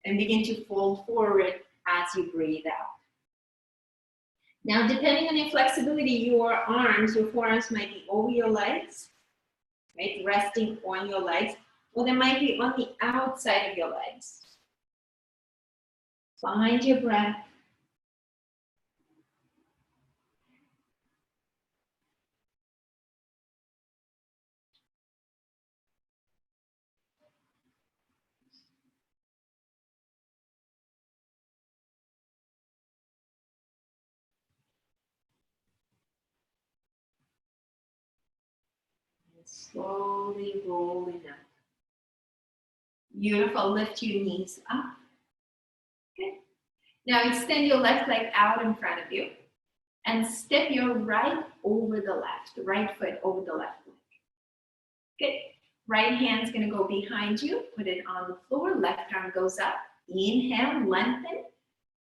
and begin to fold forward as you breathe out. Now, depending on your flexibility, your arms, your forearms might be over your legs, right? Resting on your legs, or they might be on the outside of your legs. Find your breath. And slowly rolling up. Beautiful. Lift your knees up. Good. Now extend your left leg out in front of you. And step your right over the left, right foot over the left leg. Good. Right hand's gonna go behind you, put it on the floor, left arm goes up. Inhale, lengthen.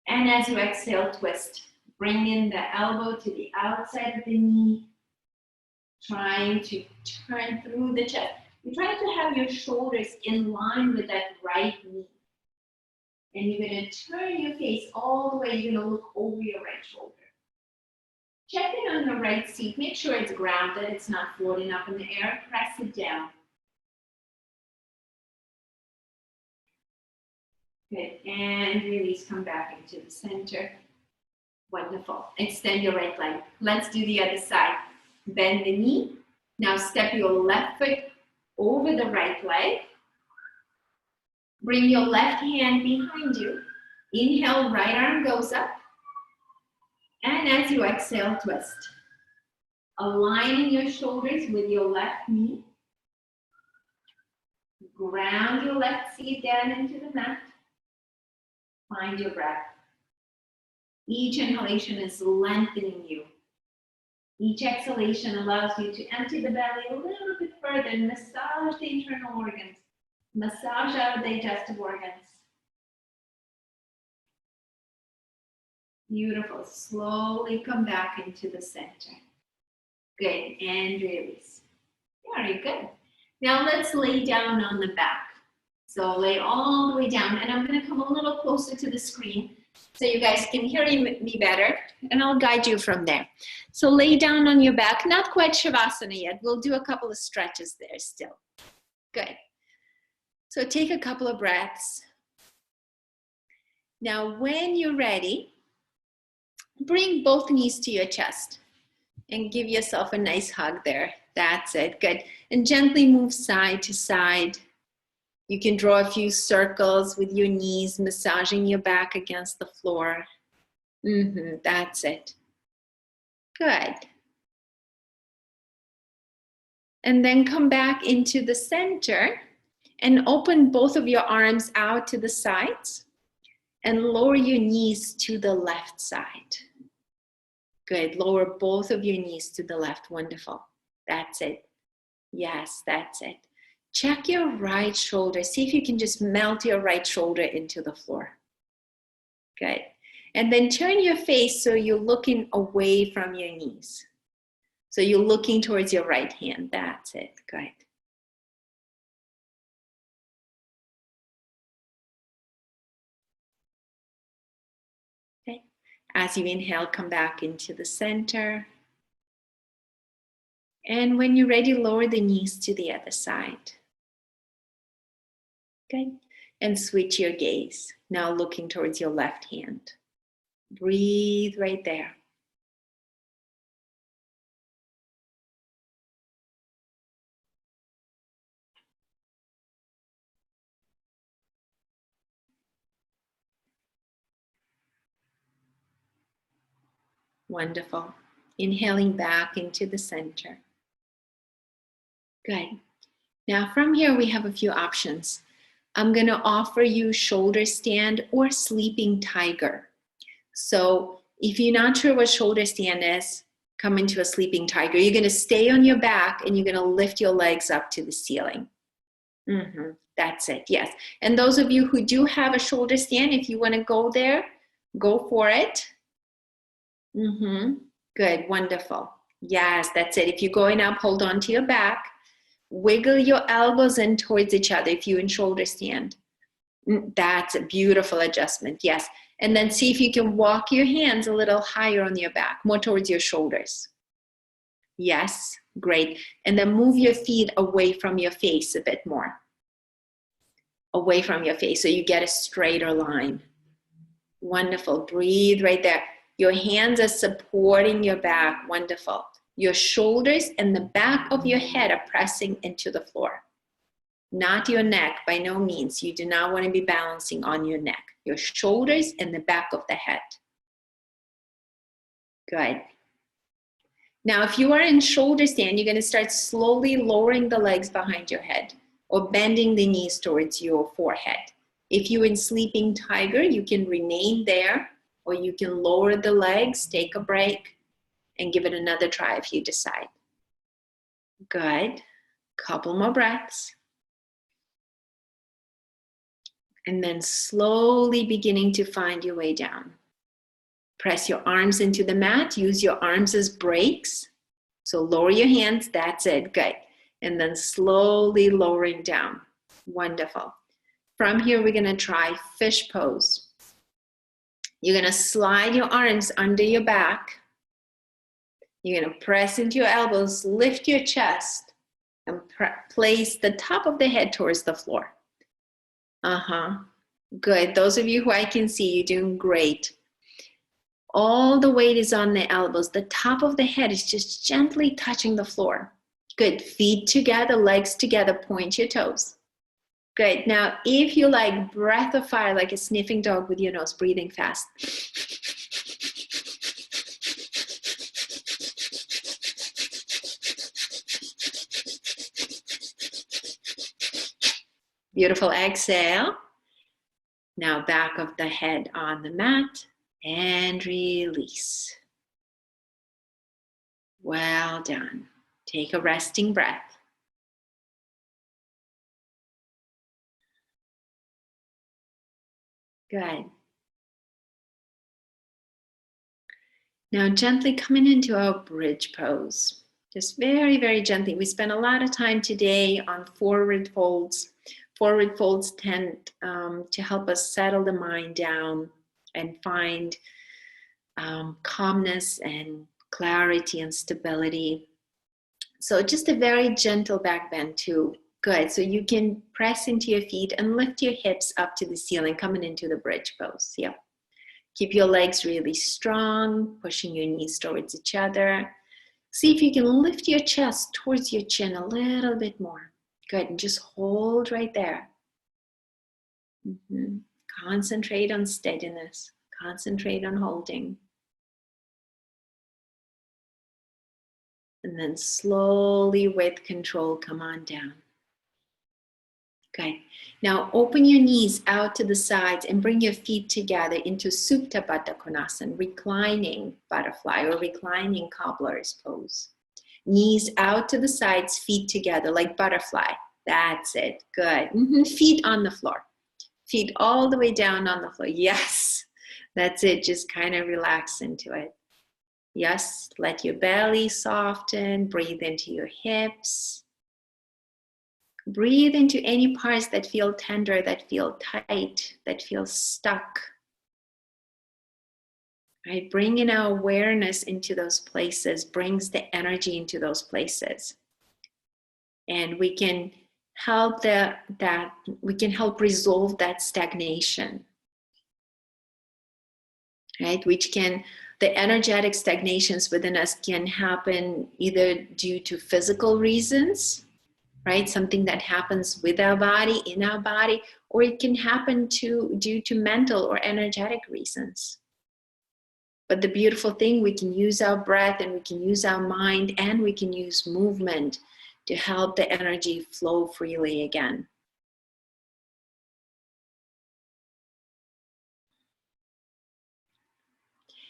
And as you exhale, twist. Bring in the elbow to the outside of the knee. Trying to turn through the chest. You're trying to have your shoulders in line with that right knee. And you're gonna turn your face all the way. You're gonna look over your right shoulder. Check it on the right seat. Make sure it's grounded. It's not floating up in the air. Press it down. Good. And release. Come back into the center. Wonderful. Extend your right leg. Let's do the other side. Bend the knee. Now step your left foot over the right leg. Bring your left hand behind you. Inhale, right arm goes up. And as you exhale, twist. Aligning your shoulders with your left knee. Ground your left seat down into the mat. Find your breath. Each inhalation is lengthening you. Each exhalation allows you to empty the belly a little bit further and massage the internal organs. Massage out digestive organs. Beautiful. Slowly come back into the center. Good. And release. Very good. Now let's lay down on the back. So lay all the way down. And I'm going to come a little closer to the screen so you guys can hear me better. And I'll guide you from there. So lay down on your back. Not quite Shavasana yet. We'll do a couple of stretches there still. Good. So take a couple of breaths. Now when you're ready, bring both knees to your chest and give yourself a nice hug there. That's it. Good. And gently move side to side. You can draw a few circles with your knees, massaging your back against the floor. That's it. Good. And then come back into the center and open both of your arms out to the sides and lower your knees to the left side. Good. Lower both of your knees to the left. Wonderful. That's it. Yes, that's it. Check your right shoulder. See if you can just melt your right shoulder into the floor. Good. And then turn your face so you're looking away from your knees. So you're looking towards your right hand. That's it. Good. Okay. As you inhale, come back into the center. And when you're ready, lower the knees to the other side. Good. And switch your gaze. Now looking towards your left hand. Breathe right there. Wonderful. Inhaling back into the center. Good. Now from here we have a few options. I'm going to offer you shoulder stand or sleeping tiger. So if you're not sure what shoulder stand is, come into a sleeping tiger. You're going to stay on your back and you're going to lift your legs up to the ceiling. That's it. Yes. And those of you who do have a shoulder stand, if you want to go there, go for it. Good. Wonderful. Yes, that's it. If you're going up, hold on to your back. Wiggle your elbows in towards each other if you're in shoulder stand. That's a beautiful adjustment. Yes. And then see if you can walk your hands a little higher on your back, more towards your shoulders. Yes. Great. And then move your feet away from your face a bit more. Away from your face so you get a straighter line. Wonderful. Breathe right there. Your hands are supporting your back. Wonderful. Your shoulders and the back of your head are pressing into the floor. Not your neck, by no means. You do not want to be balancing on your neck. Your shoulders and the back of the head. Good. Now, if you are in shoulder stand, you're going to start slowly lowering the legs behind your head or bending the knees towards your forehead. If you're in sleeping tiger, you can remain there or you can lower the legs, take a break. and give it another try if you decide. Good. Couple more breaths. And then slowly beginning to find your way down. Press your arms into the mat. Use your arms as brakes. So lower your hands. That's it. Good. And then slowly lowering down. Wonderful. From here, we're going to try fish pose. You're going to slide your arms under your back. You're going to press into your elbows, lift your chest, and place the top of the head towards the floor. Good. Those of you who I can see, you're doing great. All the weight is on the elbows. The top of the head is just gently touching the floor. Good. Feet together, legs together, point your toes. Good. Now, if you like, breath of fire like a sniffing dog with your nose, breathing fast. Beautiful. Exhale. Now back of the head on the mat and release. Well done. Take a resting breath. Good. Now gently coming into our bridge pose. Just very, very gently. We spent a lot of time today on forward folds. Forward folds tend to help us settle the mind down and find calmness and clarity and stability. So just a very gentle back bend too. Good. So you can press into your feet and lift your hips up to the ceiling, coming into the bridge pose. Yep. Keep your legs really strong, pushing your knees towards each other. See if you can lift your chest towards your chin a little bit more. Good. And just hold right there. Concentrate on steadiness. Concentrate on holding. And then slowly, with control, come on down. Okay. Now open your knees out to the sides and bring your feet together into Supta Baddha Konasana, reclining butterfly or reclining cobbler's pose. Knees out to the sides, feet together like butterfly. That's it. Good. Feet on the floor. Feet all the way down on the floor. Yes. That's it. Just kind of relax into it. Yes. Let your belly soften. Breathe into your hips. Breathe into any parts that feel tender, that feel tight, that feel stuck. Right? Bringing our awareness into those places brings the energy into those places. And we can help we can help resolve that stagnation. Right? The energetic stagnations within us can happen either due to physical reasons, right? Something that happens with our body, in our body, or it can happen due to mental or energetic reasons. But the beautiful thing, we can use our breath and we can use our mind and we can use movement to help the energy flow freely again.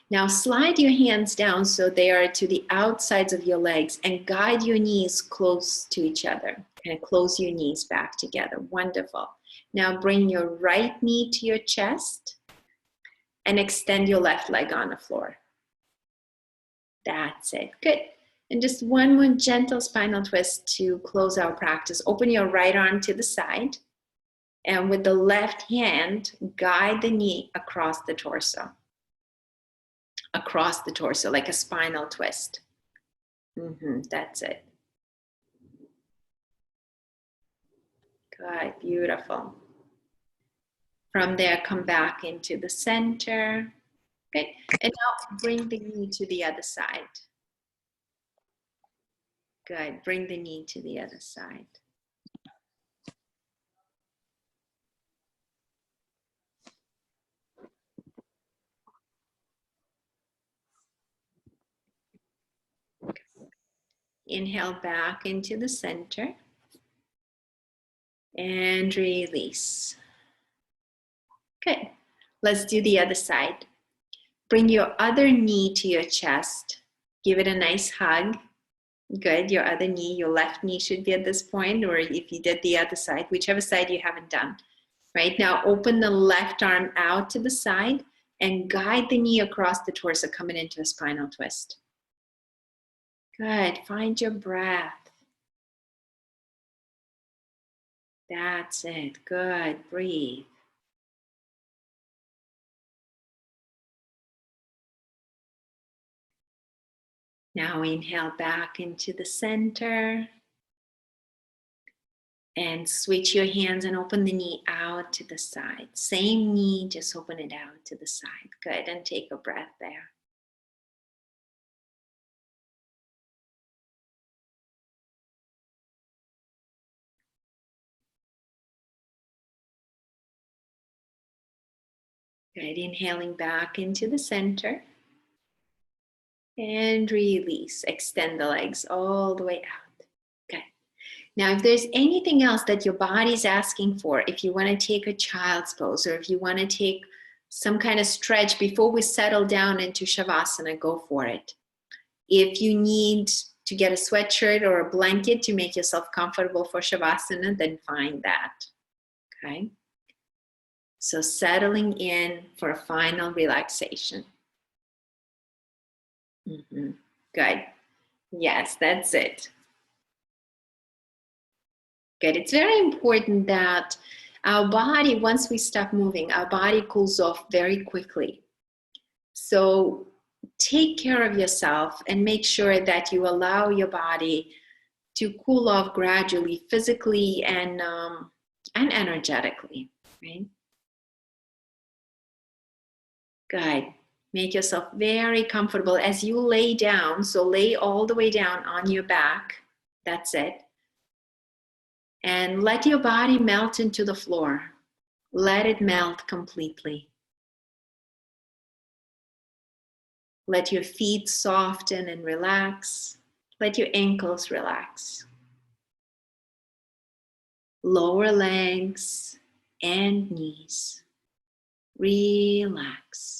Now slide your hands down so they are to the outsides of your legs and guide your knees close to each other. And close your knees back together. Wonderful. Now bring your right knee to your chest and extend your left leg on the floor. That's it. Good. And just one more gentle spinal twist to close our practice. Open your right arm to the side. And with the left hand, guide the knee across the torso. Across the torso, like a spinal twist. That's it. Good, beautiful. From there, come back into the center. Good, and now bring the knee to the other side. Good, bring the knee to the other side. Inhale back into the center and release. Good. Let's do the other side. Bring your other knee to your chest Give it a nice hug. Good. Your other knee, your left knee should be at this point, or if you did the other side, whichever side you haven't done. Right now, open the left arm out to the side and guide the knee across the torso, coming into a spinal twist. Good. Find your breath. That's it. Good. Breathe. Now inhale back into the center. And switch your hands and open the knee out to the side. Same knee, just open it out to the side. Good. And take a breath there. Good. Inhaling back into the center. And release. Extend the legs all the way out. Good. Now, if there's anything else that your body's asking for, if you want to take a child's pose, or if you want to take some kind of stretch before we settle down into Shavasana, go for it. If you need to get a sweatshirt or a blanket to make yourself comfortable for Shavasana, then find that. Okay? So settling in for a final relaxation. Good. Yes, that's it. Good. It's very important that our body, once we stop moving, our body cools off very quickly. So take care of yourself and make sure that you allow your body to cool off gradually, physically and energetically, right? Good. Make yourself very comfortable as you lay down. So lay all the way down on your back. That's it. And let your body melt into the floor. Let it melt completely. Let your feet soften and relax. Let your ankles relax. Lower legs and knees. Relax.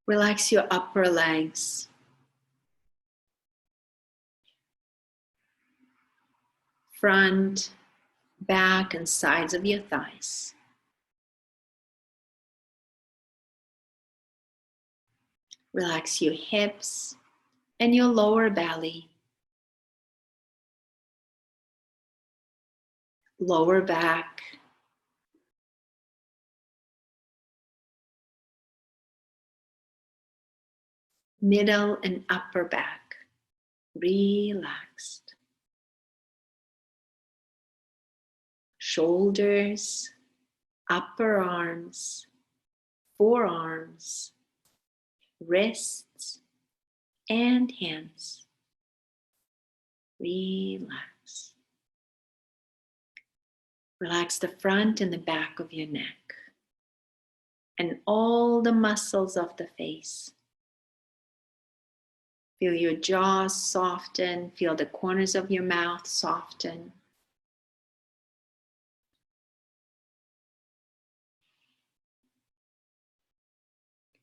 Relax your upper legs. Front, back, and sides of your thighs. Relax your hips and your lower belly. Lower back. Middle and upper back. Relaxed. Shoulders, upper arms, forearms, wrists, and hands. Relax. Relax the front and the back of your neck and all the muscles of the face. Feel your jaw soften. Feel the corners of your mouth soften.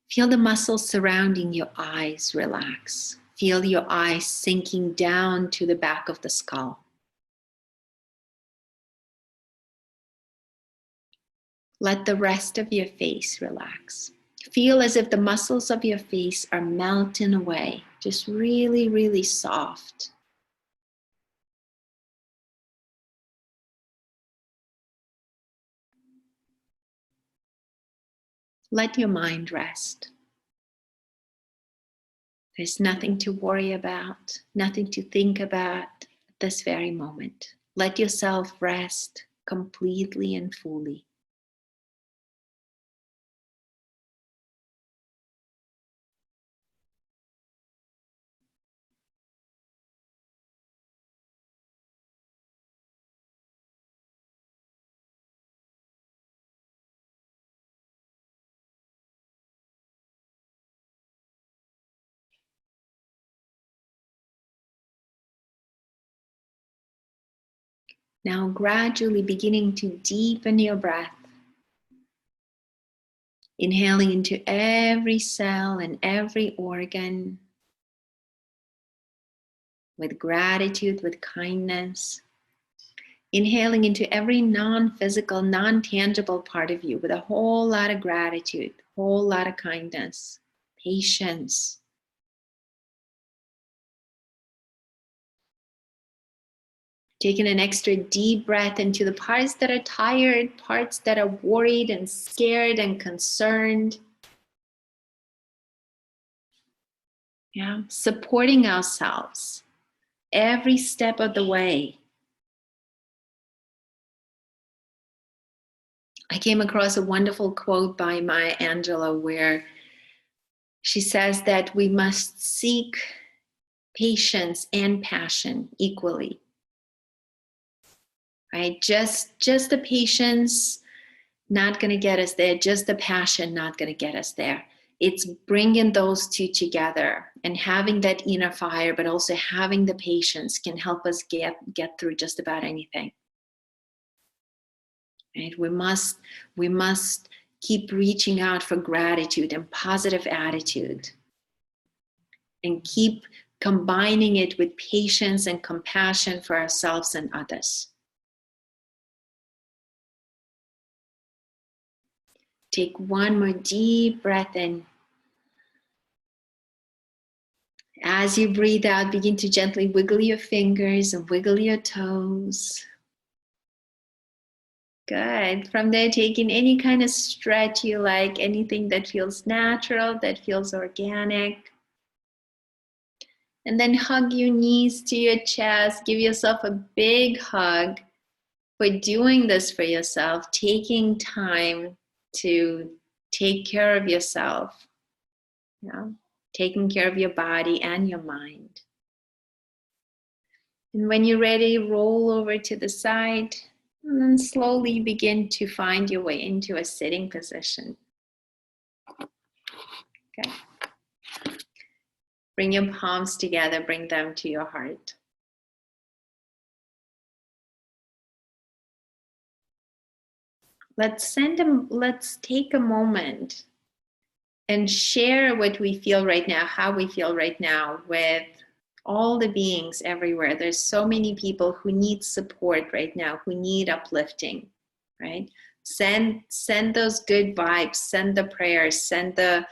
Feel the muscles surrounding your eyes relax. Feel your eyes sinking down to the back of the skull. Let the rest of your face relax. Feel as if the muscles of your face are melting away, just really, really soft. Let your mind rest. There's nothing to worry about, nothing to think about at this very moment. Let yourself rest completely and fully. Now gradually beginning to deepen your breath. Inhaling into every cell and every organ with gratitude, with kindness. Inhaling into every non-physical, non-tangible part of you with a whole lot of gratitude, a whole lot of kindness, patience. Taking an extra deep breath into the parts that are tired, parts that are worried and scared and concerned. Yeah, supporting ourselves every step of the way. I came across a wonderful quote by Maya Angelou where she says that we must seek patience and passion equally. Right? Just the patience not going to get us there. Just the passion not going to get us there. It's bringing those two together and having that inner fire, but also having the patience can help us get through just about anything. Right? We must keep reaching out for gratitude and positive attitude, and keep combining it with patience and compassion for ourselves and others. Take one more deep breath in. As you breathe out, begin to gently wiggle your fingers and wiggle your toes. Good. From there, taking any kind of stretch you like, anything that feels natural, that feels organic. And then hug your knees to your chest. Give yourself a big hug for doing this for yourself, taking time to take care of yourself, taking care of your body and your mind. And when you're ready, roll over to the side and then slowly begin to find your way into a sitting position. Okay. Bring your palms together, bring them to your heart. Let's take a moment and share what we feel right now, how we feel right now with all the beings everywhere. There's so many people who need support right now, who need uplifting, right? Send those good vibes, send the prayers, send the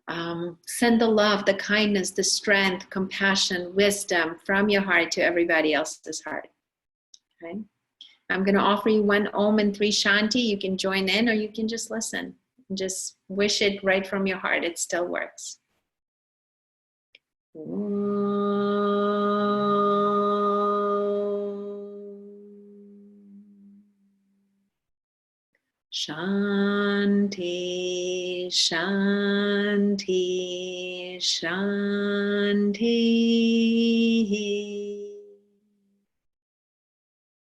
love, the kindness, the strength, compassion, wisdom from your heart to everybody else's heart. Okay? I'm going to offer you one Om and 3 Shanti. You can join in or you can just listen and just wish it right from your heart. It still works. Shanti, Shanti, Shanti.